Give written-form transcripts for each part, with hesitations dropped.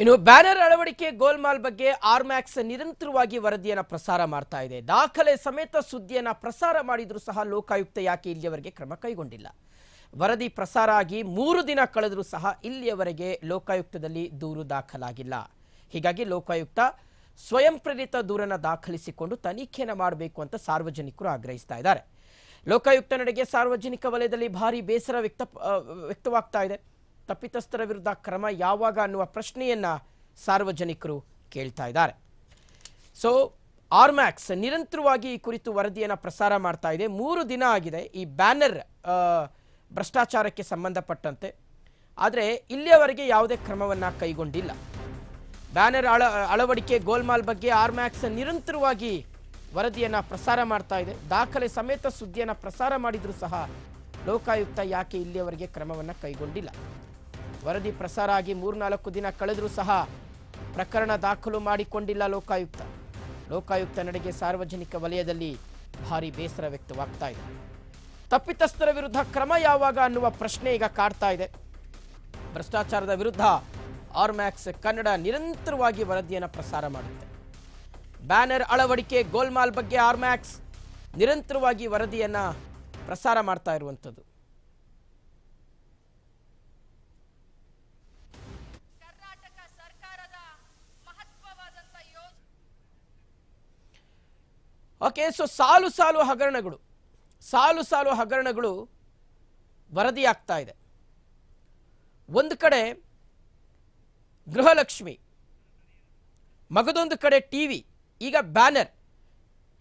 ಇನ್ನು ಬ್ಯಾನರ್ ಅಳವಡಿಕೆ ಗೋಲ್ಮಾಲ್ ಬಗ್ಗೆ ಆರ್ಮ್ಯಾಕ್ಸ್ ನಿರಂತರವಾಗಿ ವರದಿಯನ್ನು ಪ್ರಸಾರ ಮಾಡ್ತಾ ಇದೆ. ದಾಖಲೆ ಸಮೇತ ಸುದ್ದಿಯನ್ನು ಪ್ರಸಾರ ಮಾಡಿದರೂ ಸಹ ಲೋಕಾಯುಕ್ತ ಯಾಕೆ ಇಲ್ಲಿಯವರೆಗೆ ಕ್ರಮ ಕೈಗೊಂಡಿಲ್ಲ? ವರದಿ ಪ್ರಸಾರ ಆಗಿ 3 ದಿನ ಕಳೆದರೂ ಸಹ ಇಲ್ಲಿಯವರೆಗೆ ಲೋಕಾಯುಕ್ತದಲ್ಲಿ ದೂರು ದಾಖಲಾಗಿಲ್ಲ. ಹೀಗಾಗಿ ಲೋಕಾಯುಕ್ತ ಸ್ವಯಂ ಪ್ರೇರಿತ ದೂರನ್ನು ದಾಖಲಿಸಿಕೊಂಡು ತನಿಖೆಯನ್ನು ಮಾಡಬೇಕು ಅಂತ ಸಾರ್ವಜನಿಕರು ಆಗ್ರಹಿಸ್ತಾ ಇದ್ದಾರೆ. ಲೋಕಾಯುಕ್ತ ನಡೆಗೆ ಸಾರ್ವಜನಿಕ ವಲಯದಲ್ಲಿ ಭಾರಿ ಬೇಸರ ವ್ಯಕ್ತವಾಗ್ತಾ ಇದೆ. ತಪ್ಪಿತಸ್ಥರ ವಿರುದ್ಧ ಕ್ರಮ ಯಾವಾಗ ಅನ್ನುವ ಪ್ರಶ್ನೆಯನ್ನ ಸಾರ್ವಜನಿಕರು ಕೇಳ್ತಾ ಇದ್ದಾರೆ. ಸೊ ಆರ್ಮ್ಯಾಕ್ಸ್ ನಿರಂತರವಾಗಿ ಈ ಕುರಿತು ವರದಿಯನ್ನು ಪ್ರಸಾರ ಮಾಡ್ತಾ ಇದೆ. 3 ದಿನ ಆಗಿದೆ ಈ ಬ್ಯಾನರ್ ಭ್ರಷ್ಟಾಚಾರಕ್ಕೆ ಸಂಬಂಧಪಟ್ಟಂತೆ. ಆದರೆ ಇಲ್ಲಿಯವರೆಗೆ ಯಾವುದೇ ಕ್ರಮವನ್ನು ಕೈಗೊಂಡಿಲ್ಲ. ಬ್ಯಾನರ್ ಅಳವಡಿಕೆ ಗೋಲ್ಮಾಲ್ ಬಗ್ಗೆ ಆರ್ಮ್ಯಾಕ್ಸ್ ನಿರಂತರವಾಗಿ ವರದಿಯನ್ನು ಪ್ರಸಾರ ಮಾಡ್ತಾ ಇದೆ. ದಾಖಲೆ ಸಮೇತ ಸುದ್ದಿಯನ್ನು ಪ್ರಸಾರ ಮಾಡಿದರೂ ಸಹ ಲೋಕಾಯುಕ್ತ ಯಾಕೆ ಇಲ್ಲಿಯವರೆಗೆ ಕ್ರಮವನ್ನು ಕೈಗೊಂಡಿಲ್ಲ? ವರದಿ ಪ್ರಸಾರ ಆಗಿ 3-4 ದಿನ ಕಳೆದರೂ ಸಹ ಪ್ರಕರಣ ದಾಖಲು ಮಾಡಿಕೊಂಡಿಲ್ಲ ಲೋಕಾಯುಕ್ತ. ಲೋಕಾಯುಕ್ತ ನಡೆಗೆ ಸಾರ್ವಜನಿಕ ವಲಯದಲ್ಲಿ ಭಾರಿ ಬೇಸರ ವ್ಯಕ್ತವಾಗ್ತಾ ಇದೆ. ತಪ್ಪಿತಸ್ಥರ ವಿರುದ್ಧ ಕ್ರಮ ಯಾವಾಗ ಅನ್ನುವ ಪ್ರಶ್ನೆ ಈಗ ಕಾಡ್ತಾ ಇದೆ. ಭ್ರಷ್ಟಾಚಾರದ ವಿರುದ್ಧ ಆರ್ಮ್ಯಾಕ್ಸ್ ಕನ್ನಡ ನಿರಂತರವಾಗಿ ವರದಿಯನ್ನು ಪ್ರಸಾರ ಮಾಡುತ್ತೆ. ಬ್ಯಾನರ್ ಅಳವಡಿಕೆ ಗೋಲ್ಮಾಲ್ ಬಗ್ಗೆ ಆರ್ಮ್ಯಾಕ್ಸ್ ನಿರಂತರವಾಗಿ ವರದಿಯನ್ನು ಪ್ರಸಾರ ಮಾಡ್ತಾ ಇರುವಂಥದ್ದು. ಓಕೆ, ಸೊ ಸಾಲು ಸಾಲು ಹಗರಣಗಳು ವರದಿಯಾಗ್ತಾ ಇದೆ. ಒಂದು ಕಡೆ ಗೃಹಲಕ್ಷ್ಮಿ, ಮಗದೊಂದು ಕಡೆ ಟಿವಿ, ಈಗ ಬ್ಯಾನರ್.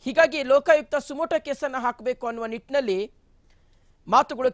ಹೀಗಾಗಿ ಲೋಕಾಯುಕ್ತ ಸುಮೋಟೋ ಕೇಸನ್ನು ಹಾಕಬೇಕು ಅನ್ನುವ ನಿಟ್ಟಿನಲ್ಲಿ ಮಾತುಗಳು